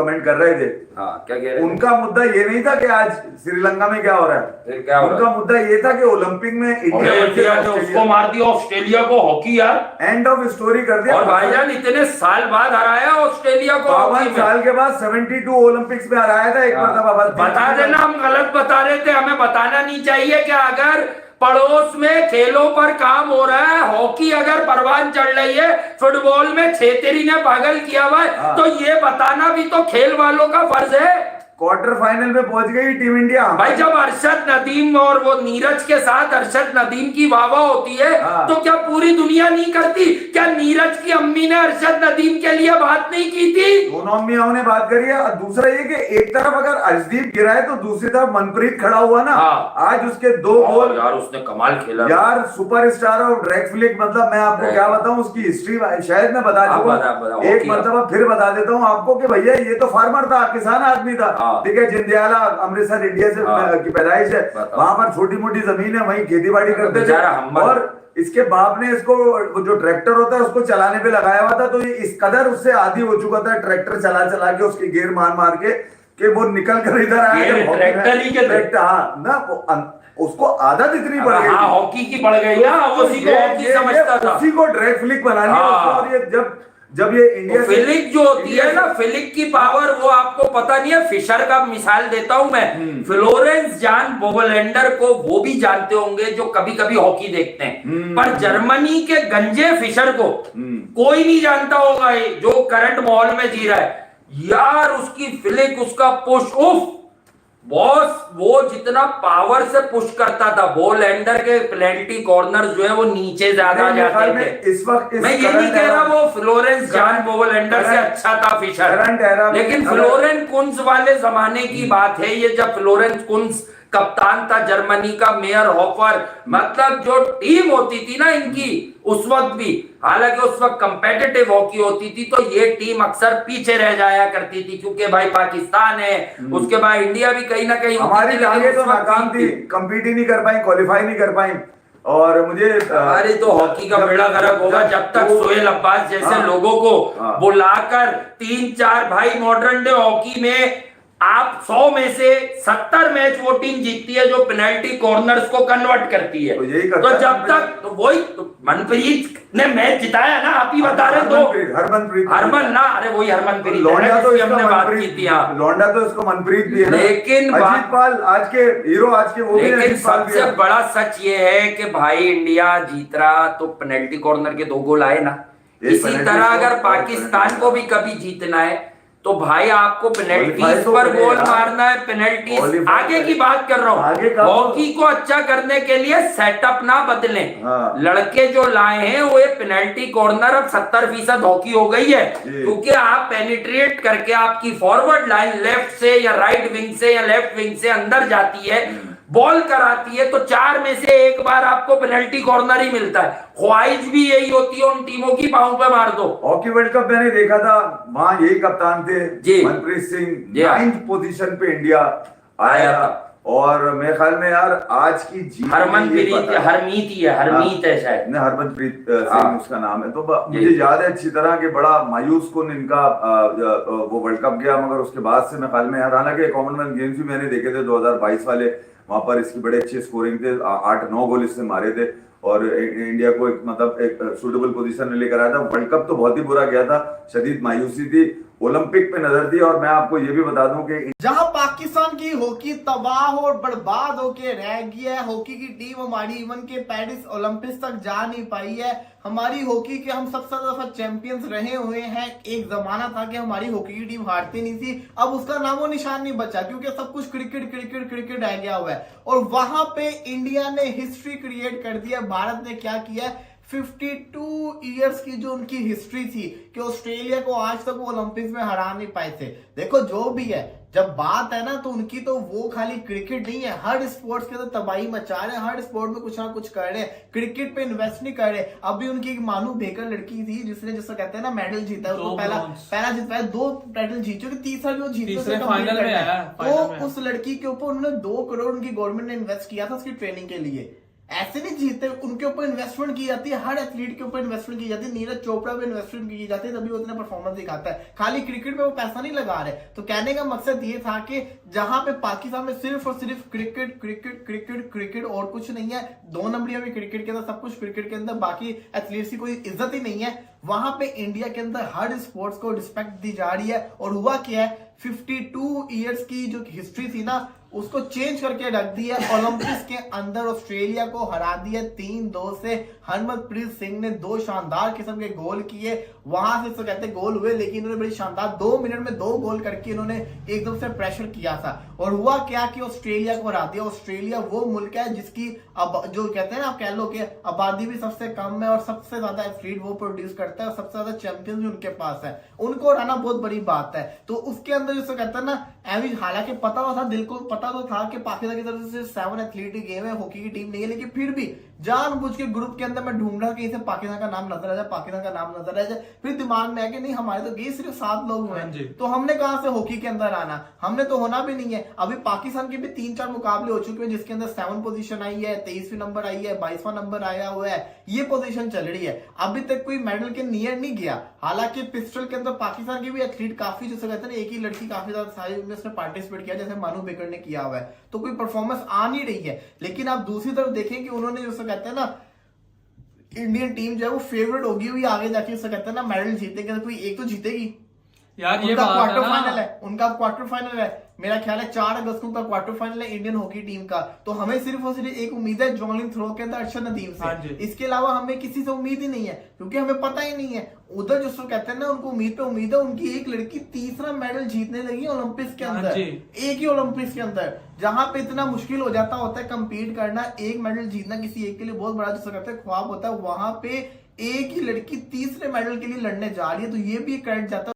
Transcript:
Comment कर रहे थे। हाँ, क्या कह रहे थे? उनका मुद्दा ये नहीं था कि आज श्रीलंका में क्या हो रहा है, फिर क्या हो रहा उनका मुद्दा ये था कि ओलंपिक में इंडिया इंडिया ने उसको मार दिया ऑस्ट्रेलिया को हॉकी यार, एंड ऑफ स्टोरी कर दिया। और भाईजान इतने साल बाद हराया ऑस्ट्रेलिया को हॉकी 52 में। साल के बाद 72 ओलंपिक्स में हराया था एक मरतबा बस। बता देना हम गलत बता रहे थे, हमें बताना नहीं चाहिए कि अगर पड़ोस में खेलों पर काम हो रहा है, हॉकी अगर परवान चढ़ रही है, फुटबॉल में छेतरी ने पागल किया हुआ है, तो ये बताना भी तो खेल वालों का फर्ज है। क्वार्टर फाइनल में पहुंच गई टीम इंडिया। भाई जब अरशद नदीम और वो नीरज के साथ अरशद नदीम की वाह वाह होती है, तो क्या पूरी दुनिया नहीं करती? क्या नीरज की अम्मी ने अरशद नदीम के लिए बात नहीं की थी? दोनों अम्मियाओं ने बात करी है। और दूसरा ये कि एक तरफ अगर अर्शदीप गिरा है तो दूसरी तरफ मनप्रीत खड़ा हुआ ना। आज उसके 2 गोल यार, उसने कमाल खेला यार, सुपरस्टार और ड्रैग फ्लिक। मतलब मैं आपको क्या बताऊं उसकी हिस्ट्री, शायद मैं बता चुका हूं, एक मरतबा फिर बता देता हूं आपको कि भैया ये तो फार्मर था, किसान आदमी था, ठीक है। जिंदयाला अमृतसर इंडिया से की पैदाइश है, वहां पर छोटी मोटी जमीन है, वहीं खेती बाड़ी करते थे। और इसके बाप ने इसको जो ट्रैक्टर होता है उसको चलाने पे लगाया हुआ था, तो ये इस कदर उससे आदी हो चुका था ट्रैक्टर चला चला के, उसके गियर मार मार के, कि वो निकल कर इधर आया। ट्रैक्टर हाँ ना, उसको आदत इतनी पड़ गई, हॉकी की पड़ गई ना, उसी को हॉकी समझता था, उसी को ड्रैग फ्लिक बना लिया। और ये जब ये इंडिया फिलिक जो होती है ना, फिलिक की पावर, वो आपको पता नहीं है। फिशर का मिसाल देता हूं मैं, फ्लोरेंस जान बोगलैंडर को वो भी जानते होंगे जो कभी कभी हॉकी देखते हैं, पर जर्मनी के गंजे फिशर को कोई नहीं जानता होगा, जो करंट माहौल में जी रहा है। यार उसकी फिलिक, उसका पुश, उफ बॉस, वो जितना पावर से पुश करता था, बोगलैंडर के पेनल्टी कॉर्नर जो है वो नीचे ज्यादा जाते थे। इस वक्त मैं ये नहीं कह रहा वो फ्लोरेंस जान बोगलैंडर से अच्छा था फिशर, लेकिन फ्लोरेंस कुंज वाले जमाने की बात है ये, जब फ्लोरेंस कुंज कप्तान था जर्मनी का, मेयर हॉफर, मतलब जो टीम होती थी ना इनकी उस वक्त भी, हालांकि उस वक्त कंपेटिटिव हॉकी होती थी, तो ये टीम अक्सर पीछे रह जाया करती थी, क्योंकि भाई पाकिस्तान है, उसके बाद इंडिया भी कहीं ना कहीं हमारी टांगे तो नाकाम थी, कंपीट ही नहीं कर पाई, क्वालिफाई नहीं कर पाई। और मुझे अरे तो हॉकी का बेड़ा गर्क होगा जब तक सोहेल अब्बास जैसे लोगों को बुलाकर 3-4 भाई मॉडर्न डे हॉकी में आप 100 में से 70 मैच वो टीम जीतती है जो पेनल्टी कॉर्नर्स को कन्वर्ट करती है। तो जब तक तो वही मनप्रीत ने मैच जिताया ना, आप ही बता रहे तो हरमन ना, अरे वही हरमनप्रीत लौंडा तो हमने बात की थी, लौंडा तो इसको मनप्रीत भी है, लेकिन अजीत पाल आज के हीरो, आज के वो भी। लेकिन सबसे बड़ा सच ये है कि भाई इंडिया जीत रहा तो पेनल्टी कॉर्नर के 2 गोल आए ना। इसी तरह अगर पाकिस्तान को भी कभी जीतना है तो भाई आपको पेनल्टीज पर गोल मारना है, पेनल्टीज आगे की बात कर रहा हूँ। हॉकी को अच्छा करने के लिए सेटअप ना बदलें। लड़के जो लाए हैं वो ये पेनल्टी कॉर्नर अब 70% हॉकी हो गई है, क्योंकि आप पेनिट्रेट करके आपकी फॉरवर्ड लाइन लेफ्ट से या राइट विंग से या लेफ्ट विंग से अंदर जाती है, बॉल कराती है, तो 4 में से 1 बार आपको पेनल्टी कॉर्नर ही मिलता है। ख्वाहिश भी यही होती है उन टीमों की, पांव पे मार दो। हॉकी वर्ल्ड कप मैंने देखा था, वहां यही कप्तान थे मनप्रीत सिंह, 9th पोजीशन पे इंडिया आया था। और मेरे ख्याल में यार आज की जीत हरमीत है शायद, हरमनप्रीत सिंह उसका नाम है। तो मुझे याद है अच्छी तरह कि बड़ा मायूस कुन इनका वो वर्ल्ड कप गया, मगर उसके बाद से मेरे ख्याल में यार, हालांकि कॉमनवेल्थ गेम्स भी मैंने देखे थे 2022 वाले, वहां पर इसकी बड़े अच्छे स्कोरिंग थे, 8-9 गोल इसने मारे थे और इंडिया को एक मतलब एक सूटेबल पोजीशन में लेकर आया था। वर्ल्ड कप तो बहुत ही बुरा गया था, शदीद मायूसी थी, ओलंपिक पे नजर थी। और मैं आपको ये भी बता दूं कि जहां पाकिस्तान की हॉकी तबाह और बर्बाद होके रह गई है, हॉकी की टीम हमारी इवन के पेरिस ओलंपिक्स तक जा नहीं पाई है। हमारी हॉकी के हम सबसे ज्यादा चैंपियंस रहे हुए हैं। एक जमाना था कि हमारी हॉकी की टीम हारती नहीं थी, अब उसका नामो निशान नहीं बचा, क्योंकि सब कुछ क्रिकेट क्रिकेट क्रिकेट रह गया हुआ है। और वहां पे इंडिया ने हिस्ट्री क्रिएट कर दिया। भारत ने क्या किया, 52 इयर्स की जो उनकी हिस्ट्री थी कि ऑस्ट्रेलिया को आज तक वो ओलंपिक्स में हरा नहीं पाए थे। देखो जो भी है, जब बात है ना तो उनकी तो वो खाली क्रिकेट नहीं है, हर स्पोर्ट्स के तो तबाही मचा रहे हैं, हर स्पोर्ट में कुछ ना कुछ कर रहे हैं, क्रिकेट पे इन्वेस्ट नहीं कर रहे। अभी उनकी एक मानू भेकर लड़की थी जिसने, जिसको कहते हैं ना मेडल जीता, उसको पहला जीता, 2 मेडल जीत चुके, तीसरा भी वो जीते फाइनल में आया। तो उस लड़की के ऊपर उन्होंने 2 करोड़ उनकी गवर्नमेंट ने इन्वेस्ट किया था उसकी ट्रेनिंग के लिए। ऐसे नहीं जीतते, उनके ऊपर इन्वेस्टमेंट की जाती है, हर एथलीट के ऊपर इन्वेस्टमेंट की जाती है, नीरज चोपड़ा पे इन्वेस्टमेंट की जाती है, तभी वो उतना परफॉर्मेंस दिखाता है। खाली क्रिकेट में वो पैसा नहीं लगा रहे। तो कहने का मकसद ये था कि जहां पे पाकिस्तान में सिर्फ और सिर्फ क्रिकेट क्रिकेट क्रिकेट क्रिकेट और कुछ नहीं है, 2 नंबरिया भी क्रिकेट के अंदर, सब कुछ क्रिकेट के अंदर, बाकी एथलीट्स की कोई इज्जत ही नहीं है, वहां पे इंडिया के अंदर हर स्पोर्ट्स को रिस्पेक्ट दी जा रही है। और हुआ क्या है, 52 इयर्स की जो हिस्ट्री थी ना, उसको चेंज करके रख दिया। ओलंपिक्स के अंदर ऑस्ट्रेलिया को हरा दिया 3-2 से। हरमनप्रीत सिंह ने 2 शानदार किस्म के गोल किए, वहां से तो कहते गोल हुए, लेकिन इन्होंने बड़ी शानदार 2 मिनट में 2 गोल करके इन्होंने एकदम से प्रेशर किया था। और हुआ क्या कि ऑस्ट्रेलिया को हरा दिया। ऑस्ट्रेलिया वो मुल्क है जिसकी अब जो कहते हैं ना, आप कह लो कि आबादी भी सबसे कम है और सबसे ज्यादा एथलीट वो प्रोड्यूस करता है और सबसे ज्यादा चैंपियन भी उनके पास है। उनको हराना बहुत बड़ी बात है। तो उसके अंदर जिसको कहते हैं ना, हालांकि पता तो था, दिल को पता तो था कि पाकिस्तान की तरफ से 7 एथलीट की गेम है, हॉकी की टीम नहीं है, लेकिन फिर भी जानबूझ के ग्रुप के अंदर मैं ढूंढ रहा कहीं से पाकिस्तान का नाम नजर आ जाए, पाकिस्तान का नाम नजर आ जाए। फिर दिमाग में है कि नहीं, हमारे तो गए सिर्फ 7 लोग हुए, तो हमने कहां से हॉकी के अंदर आना, हमने तो होना भी नहीं है। अभी पाकिस्तान के भी 3-4 मुकाबले हो चुके हैं जिसके अंदर 7 पोजीशन आई है, 23वीं नंबर आई है, 22वां नंबर आया हुआ है, ये पोजीशन चल रही है। अभी तक कोई मेडल के नियर नहीं गया। हालांकि पिस्टल के अंदर पाकिस्तान के भी एथलीट काफी, जैसे कहते हैं एक ही लड़की काफी ज्यादा सारी उसने पार्टिसिपेट किया, जैसे मानू बेकर ने किया हुआ है, तो कोई परफॉर्मेंस आ नहीं रही है। लेकिन आप दूसरी तरफ देखें कि उन्होंने जैसे कहते हैं ना, इंडियन टीम जो है वो फेवरेट होगी हुई आगे जाके, उससे कहते हैं ना मेडल जीतेंगे, तो कोई एक तो जीतेगी यार। ये उनका बात क्वार्टर है ना, फाइनल है, उनका क्वार्टर फाइनल है, मेरा ख्याल है 4 अगस्त को उनका क्वार्टर फाइनल है इंडियन हॉकी टीम का। तो हमें सिर्फ और सिर्फ एक उम्मीद है जॉवलिन थ्रो के अंदर अरशद नदीम से, इसके अलावा हमें किसी से उम्मीद ही नहीं है, क्योंकि हमें पता ही नहीं है। उधर जो कहते हैं ना, उनको उम्मीद पे उम्मीद है, उनकी एक लड़की 3रा मेडल जीतने लगी ओलंपिक्स के अंदर, एक ही ओलंपिक्स के अंदर, जहां पे इतना मुश्किल हो जाता होता है कंपीट करना, एक मेडल जीतना किसी एक के लिए बहुत बड़ा जो कहते हैं ख्वाब होता है, वहां पे एक ही लड़की 3रे मेडल के लिए लड़ने जा रही है। तो ये भी करंट जाता है।